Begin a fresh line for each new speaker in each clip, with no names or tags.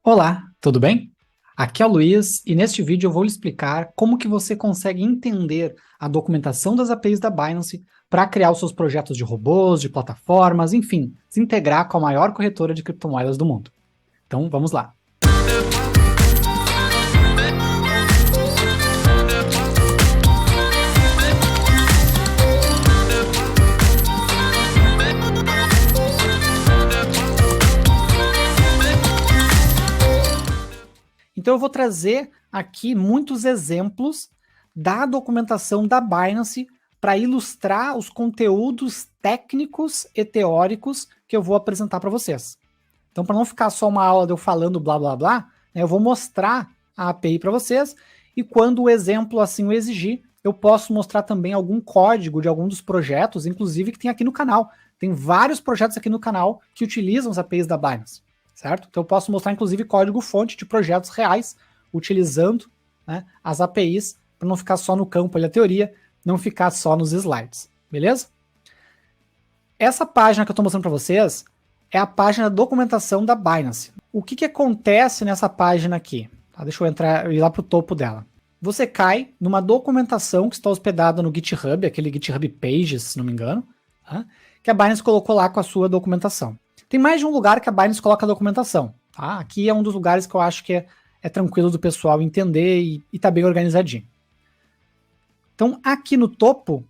Olá, tudo bem? Aqui é o Luiz e neste vídeo eu vou lhe explicar como que você consegue entender a documentação das APIs da Binance para criar os seus projetos de robôs, de plataformas, enfim, se integrar com a maior corretora de criptomoedas do mundo. Então vamos lá. Então eu vou trazer aqui muitos exemplos da documentação da Binance para ilustrar os conteúdos técnicos e teóricos que eu vou apresentar para vocês. Então, para não ficar só uma aula de eu falando blá blá blá, né, eu vou mostrar a API para vocês e quando o exemplo assim o exigir, eu posso mostrar também algum código de algum dos projetos, inclusive que tem aqui no canal. Tem vários projetos aqui no canal que utilizam as APIs da Binance, certo? Então eu posso mostrar inclusive código-fonte de projetos reais utilizando, né, as APIs para não ficar só no campo ali a teoria, não ficar só nos slides, beleza? Essa página que eu estou mostrando para vocês é a página da documentação da Binance. O que acontece nessa página aqui? Tá, deixa eu ir lá para o topo dela. Você cai numa documentação que está hospedada no GitHub, aquele GitHub Pages, se não me engano, tá? Que a Binance colocou lá com a sua documentação. Tem mais de um lugar que a Binance coloca a documentação. Tá? Aqui é um dos lugares que eu acho que é tranquilo do pessoal entender e tá bem organizadinho. Então, aqui no topo,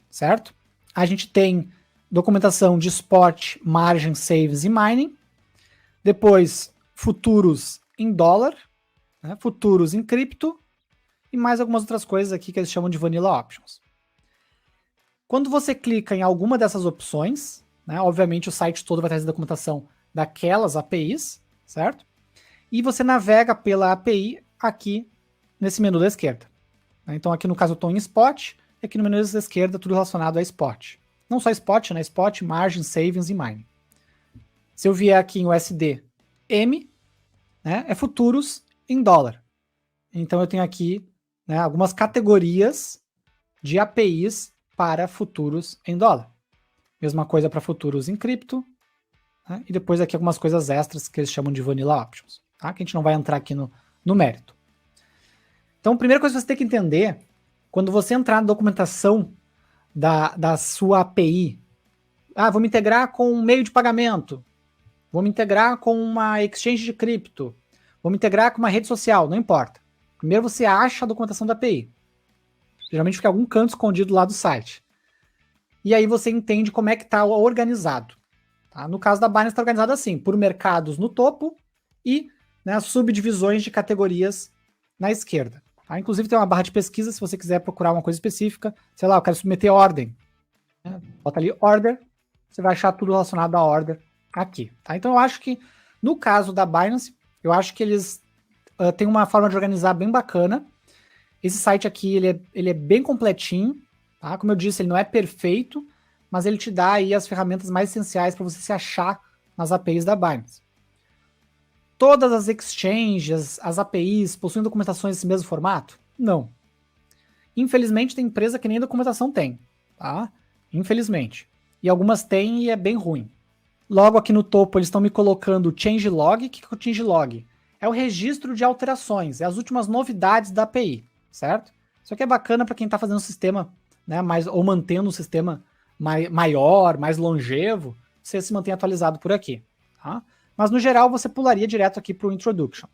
certo? A gente tem documentação de spot, margin, saves e mining. Depois, futuros em dólar, né? Futuros em cripto e mais algumas outras coisas aqui que eles chamam de vanilla options. Quando você clica em alguma dessas opções, né, obviamente o site todo vai trazer documentação daquelas APIs, certo? E você navega pela API aqui nesse menu da esquerda. Então aqui no caso eu estou em spot, e aqui no menu da esquerda tudo relacionado a spot. Não só spot, né? Spot, margin, savings e mining. Se eu vier aqui em USD M, né, é futuros em dólar. Então eu tenho aqui, né, algumas categorias de APIs para futuros em dólar. Mesma coisa para futuros em cripto, né, e depois aqui algumas coisas extras que eles chamam de vanilla options, tá? Que a gente não vai entrar aqui no mérito. Então a primeira coisa que você tem que entender, quando você entrar na documentação da sua API, vou me integrar com um meio de pagamento, vou me integrar com uma exchange de cripto, vou me integrar com uma rede social, não importa. Primeiro você acha a documentação da API. Geralmente fica em algum canto escondido lá do site. E aí você entende como é que está organizado. Tá? No caso da Binance está organizado assim, por mercados no topo e, né, subdivisões de categorias na esquerda. Tá? Inclusive tem uma barra de pesquisa se você quiser procurar uma coisa específica. Sei lá, eu quero submeter ordem. Né? Bota ali order, você vai achar tudo relacionado à order aqui. Tá? Então eu acho que, no caso da Binance, eu acho que eles têm uma forma de organizar bem bacana. Esse site aqui, ele é bem completinho. Tá? Como eu disse, ele não é perfeito, mas ele te dá aí as ferramentas mais essenciais para você se achar nas APIs da Binance. Todas as exchanges, as APIs, possuem documentações nesse mesmo formato? Não. Infelizmente, tem empresa que nem documentação tem. Tá? Infelizmente. E algumas têm e é bem ruim. Logo aqui no topo, eles estão me colocando o changelog. O que é o changelog? É o registro de alterações, é as últimas novidades da API, certo? Isso aqui é bacana para quem está fazendo o sistema, né, ou mantendo um sistema maior, mais longevo, você se mantém atualizado por aqui. Tá? Mas no geral você pularia direto aqui para o Introduction.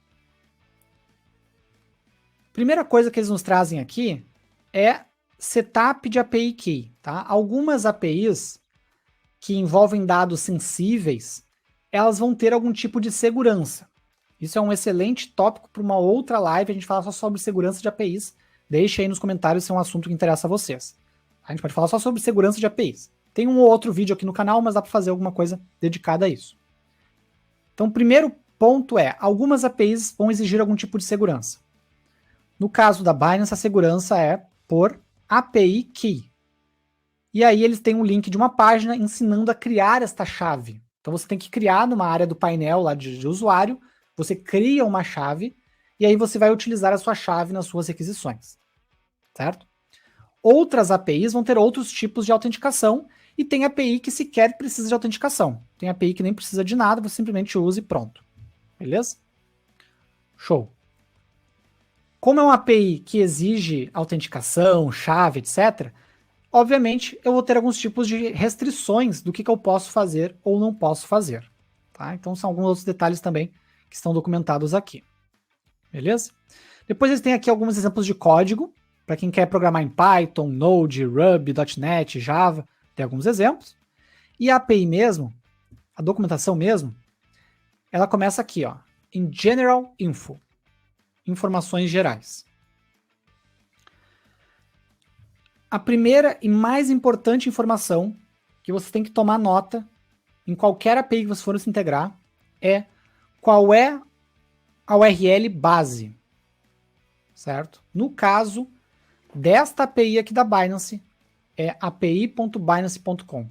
Primeira coisa que eles nos trazem aqui é setup de API Key. Tá? Algumas APIs que envolvem dados sensíveis, elas vão ter algum tipo de segurança. Isso é um excelente tópico para uma outra live, a gente fala só sobre segurança de APIs. Deixe aí nos comentários se é um assunto que interessa a vocês. A gente pode falar só sobre segurança de APIs. Tem um ou outro vídeo aqui no canal, mas dá para fazer alguma coisa dedicada a isso. Então, o primeiro ponto é, algumas APIs vão exigir algum tipo de segurança. No caso da Binance, a segurança é por API Key. E aí eles têm um link de uma página ensinando a criar esta chave. Então você tem que criar numa área do painel lá de usuário, você cria uma chave, e aí você vai utilizar a sua chave nas suas requisições. Certo? Outras APIs vão ter outros tipos de autenticação, e tem API que sequer precisa de autenticação. Tem API que nem precisa de nada, você simplesmente usa e pronto. Beleza? Show. Como é uma API que exige autenticação, chave, etc., obviamente eu vou ter alguns tipos de restrições do que eu posso fazer ou não posso fazer. Tá? Então são alguns outros detalhes também que estão documentados aqui. Beleza? Depois eles têm aqui alguns exemplos de código, para quem quer programar em Python, Node, Ruby, .NET, Java, tem alguns exemplos. E a API mesmo, a documentação mesmo, ela começa aqui, ó, em General Info, informações gerais. A primeira e mais importante informação que você tem que tomar nota em qualquer API que você for se integrar é qual é a URL base, certo? No caso desta API aqui da Binance, é api.binance.com.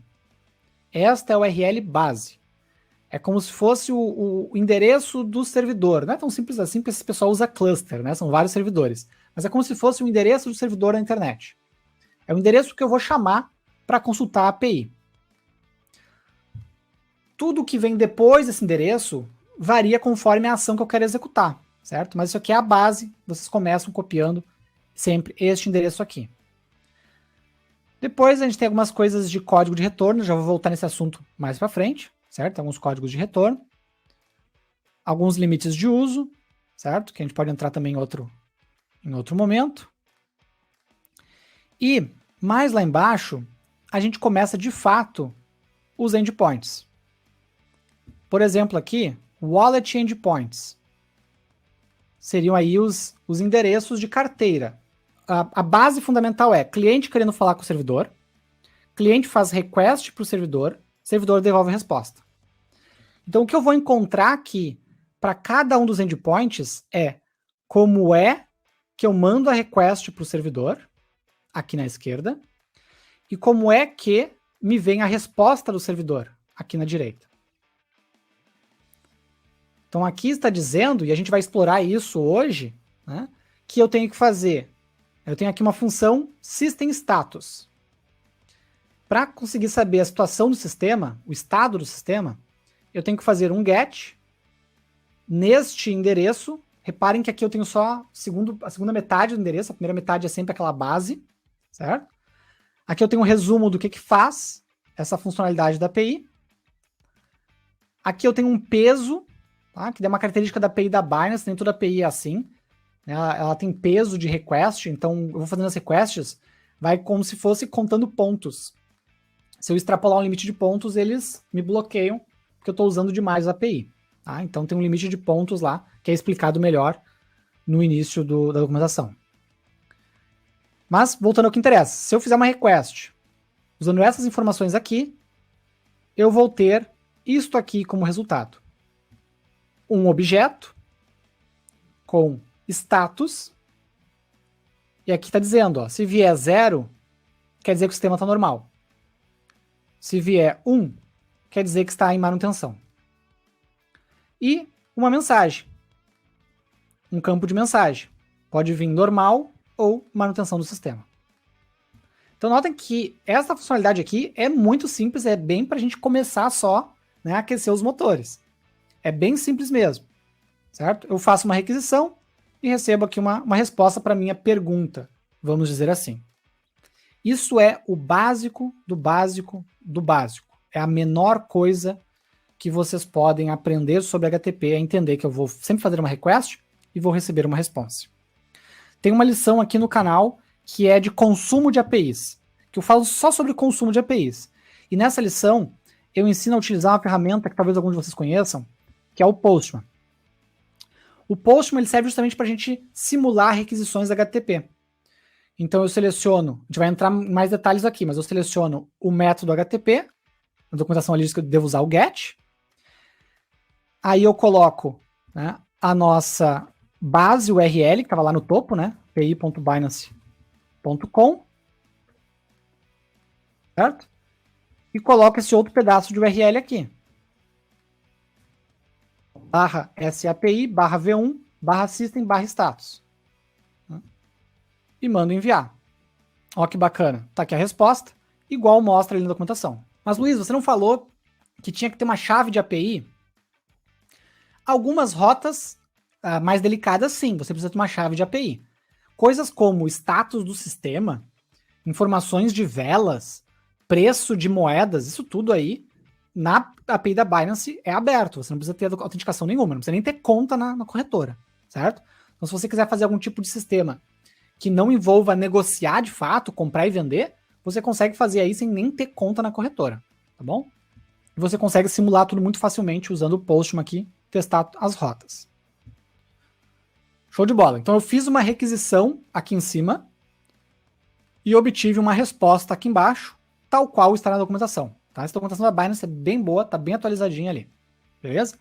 Esta é a URL base. É como se fosse o endereço do servidor. Não é tão simples assim, porque esse pessoal usa cluster, né? São vários servidores. Mas é como se fosse o endereço do servidor na internet. É o endereço que eu vou chamar para consultar a API. Tudo que vem depois desse endereço varia conforme a ação que eu quero executar, certo? Mas isso aqui é a base, vocês começam copiando sempre este endereço aqui. Depois a gente tem algumas coisas de código de retorno, já vou voltar nesse assunto mais para frente, certo? Alguns códigos de retorno, alguns limites de uso, certo? Que a gente pode entrar também em outro momento. E mais lá embaixo, a gente começa de fato os endpoints. Por exemplo aqui, wallet endpoints. Seriam aí os endereços de carteira. A base fundamental é cliente querendo falar com o servidor, cliente faz request para o servidor devolve a resposta. Então o que eu vou encontrar aqui para cada um dos endpoints é como é que eu mando a request para o servidor, aqui na esquerda, e como é que me vem a resposta do servidor, aqui na direita. Então aqui está dizendo, e a gente vai explorar isso hoje, né, que eu tenho que fazer. Eu tenho aqui uma função system status. Para conseguir saber a situação do sistema, o estado do sistema, eu tenho que fazer um get neste endereço. Reparem que aqui eu tenho só a segunda metade do endereço, a primeira metade é sempre aquela base, certo? Aqui eu tenho um resumo do que faz essa funcionalidade da API. Aqui eu tenho um peso, tá? Que é uma característica da API da Binance, nem toda API é assim. Ela tem peso de request, então eu vou fazendo as requests, vai como se fosse contando pontos. Se eu extrapolar um limite de pontos, eles me bloqueiam, porque eu estou usando demais a API. Tá? Então tem um limite de pontos lá, que é explicado melhor no início da documentação. Mas, voltando ao que interessa, se eu fizer uma request usando essas informações aqui, eu vou ter isto aqui como resultado. Um objeto com status, e aqui está dizendo, ó, se vier 0, quer dizer que o sistema está normal. Se vier 1, quer dizer que está em manutenção. E uma mensagem. Um campo de mensagem. Pode vir normal ou manutenção do sistema. Então notem que essa funcionalidade aqui é muito simples, é bem para a gente começar só, né, a aquecer os motores. É bem simples mesmo, certo? Eu faço uma requisição e recebo aqui uma resposta para a minha pergunta, vamos dizer assim. Isso é o básico do básico do básico. É a menor coisa que vocês podem aprender sobre HTTP, é entender que eu vou sempre fazer uma request e vou receber uma resposta. Tem uma lição aqui no canal que é de consumo de APIs, que eu falo só sobre consumo de APIs. E nessa lição, eu ensino a utilizar uma ferramenta que talvez alguns de vocês conheçam, que é o Postman. O Postman ele serve justamente para a gente simular requisições HTTP. Então eu seleciono, a gente vai entrar em mais detalhes aqui, mas eu seleciono o método HTTP, na documentação ali diz que eu devo usar o GET. Aí eu coloco, né, a nossa base URL, que estava lá no topo, né, api.binance.com, certo? E coloco esse outro pedaço de URL aqui. /sapi, /v1, /system, /status. E mando enviar. Ó que bacana. Tá aqui a resposta, igual mostra ali na documentação. Mas Luiz, você não falou que tinha que ter uma chave de API? Algumas rotas mais delicadas, sim, você precisa de uma chave de API. Coisas como o status do sistema, informações de velas, preço de moedas, isso tudo aí, na API da Binance é aberto. Você não precisa ter autenticação nenhuma, não precisa nem ter conta na corretora, certo? Então, se você quiser fazer algum tipo de sistema que não envolva negociar de fato, comprar e vender, você consegue fazer aí sem nem ter conta na corretora, tá bom? E você consegue simular tudo muito facilmente usando o Postman aqui, testar as rotas. Show de bola. Então eu fiz uma requisição aqui em cima e obtive uma resposta aqui embaixo, tal qual está na documentação. Tá? Essa documentação da Binance é bem boa, tá bem atualizadinha ali. Beleza?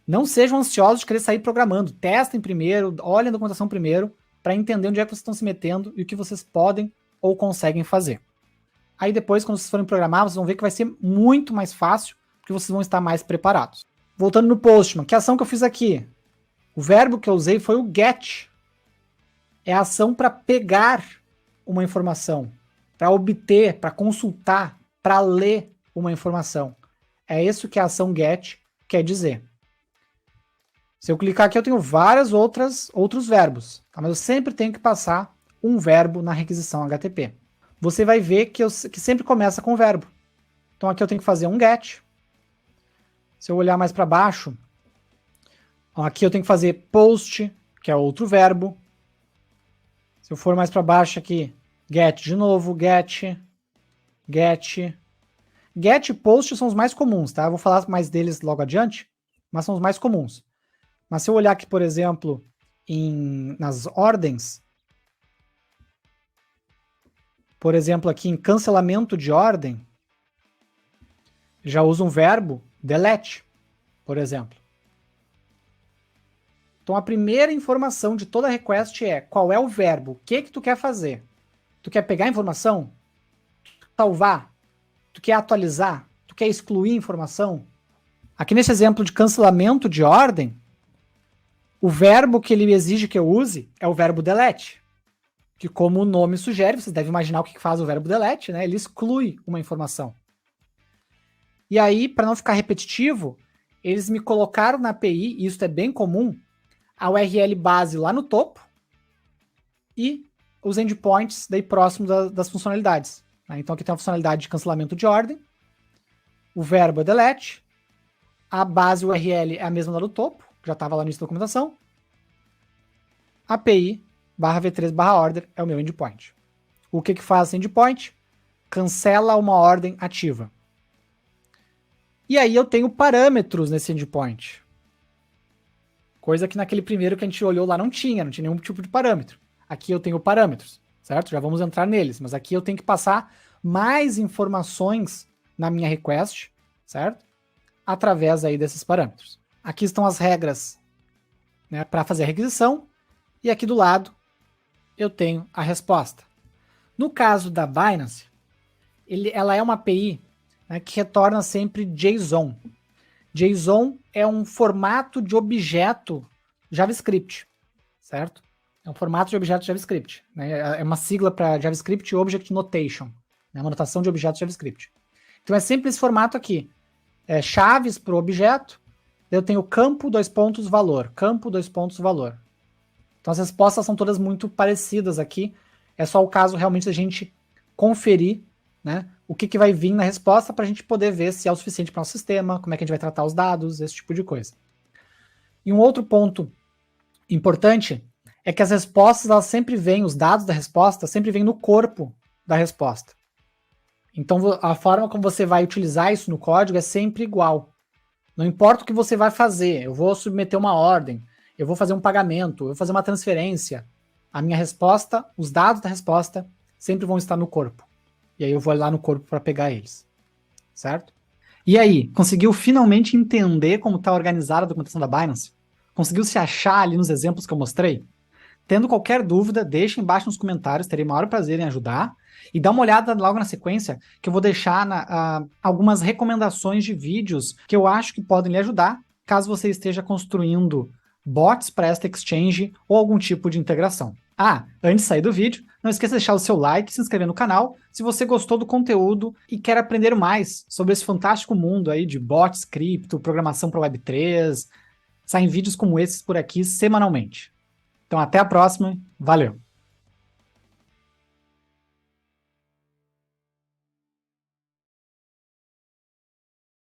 Não sejam ansiosos de querer sair programando. Testem primeiro, olhem a documentação primeiro, para entender onde é que vocês estão se metendo e o que vocês podem ou conseguem fazer. Aí depois, quando vocês forem programar, vocês vão ver que vai ser muito mais fácil, porque vocês vão estar mais preparados. Voltando no Postman, que ação que eu fiz aqui? O verbo que eu usei foi o get. É a ação para pegar uma informação, para obter, para consultar, para ler uma informação. É isso que a ação get quer dizer. Se eu clicar aqui, eu tenho vários outros verbos, tá? Mas eu sempre tenho que passar um verbo na requisição HTTP. Você vai ver que sempre começa com verbo. Então aqui eu tenho que fazer um get. Se eu olhar mais para baixo, aqui eu tenho que fazer post, que é outro verbo. Se eu for mais para baixo aqui, get de novo, get. Get e post são os mais comuns, tá? Eu vou falar mais deles logo adiante, mas são os mais comuns. Mas se eu olhar aqui, por exemplo, nas ordens, por exemplo, aqui em cancelamento de ordem, já usa um verbo delete, por exemplo. Então a primeira informação de toda request é qual é o verbo, o que tu quer fazer. Tu quer pegar a informação? Salvar? Tu quer atualizar? Tu quer excluir informação? Aqui nesse exemplo de cancelamento de ordem, o verbo que ele exige que eu use é o verbo delete, que como o nome sugere, vocês devem imaginar o que faz o verbo delete, né? Ele exclui uma informação. E aí, para não ficar repetitivo, eles me colocaram na API, e isso é bem comum, a URL base lá no topo e os endpoints daí próximo das funcionalidades. Né? Então aqui tem a funcionalidade de cancelamento de ordem, o verbo é delete, a base URL é a mesma lá do topo, já estava lá no início da documentação, API /v3/order é o meu endpoint. O que faz esse endpoint? Cancela uma ordem ativa. E aí eu tenho parâmetros nesse endpoint. Coisa que naquele primeiro que a gente olhou lá não tinha nenhum tipo de parâmetro. Aqui eu tenho parâmetros, certo? Já vamos entrar neles, mas aqui eu tenho que passar mais informações na minha request, certo? Através aí desses parâmetros. Aqui estão as regras, né, para fazer a requisição, e aqui do lado eu tenho a resposta. No caso da Binance, ela é uma API, né, que retorna sempre JSON. JSON é um formato de objeto JavaScript, certo? É um formato de objeto JavaScript. Né? É uma sigla para JavaScript Object Notation, né? Uma notação de objetos JavaScript. Então é sempre esse formato aqui. Chaves para o objeto, eu tenho campo, valor, campo, valor. Então as respostas são todas muito parecidas aqui. É só o caso realmente da gente conferir, né, o que vai vir na resposta para a gente poder ver se é o suficiente para o nosso sistema, como é que a gente vai tratar os dados, esse tipo de coisa. E um outro ponto importante é que as respostas, elas sempre vêm, os dados da resposta sempre vêm no corpo da resposta. Então a forma como você vai utilizar isso no código é sempre igual. Não importa o que você vai fazer, eu vou submeter uma ordem, eu vou fazer um pagamento, eu vou fazer uma transferência. A minha resposta, os dados da resposta sempre vão estar no corpo. E aí eu vou lá no corpo para pegar eles. Certo? E aí, conseguiu finalmente entender como está organizada a documentação da Binance? Conseguiu se achar ali nos exemplos que eu mostrei? Tendo qualquer dúvida, deixa embaixo nos comentários, terei o maior prazer em ajudar. E dá uma olhada logo na sequência, que eu vou deixar algumas recomendações de vídeos que eu acho que podem lhe ajudar, caso você esteja construindo bots para esta exchange ou algum tipo de integração. Antes de sair do vídeo, não esqueça de deixar o seu like e se inscrever no canal se você gostou do conteúdo e quer aprender mais sobre esse fantástico mundo aí de bots, cripto, programação para Web3, Saem vídeos como esses por aqui semanalmente. Então, até a próxima. Valeu!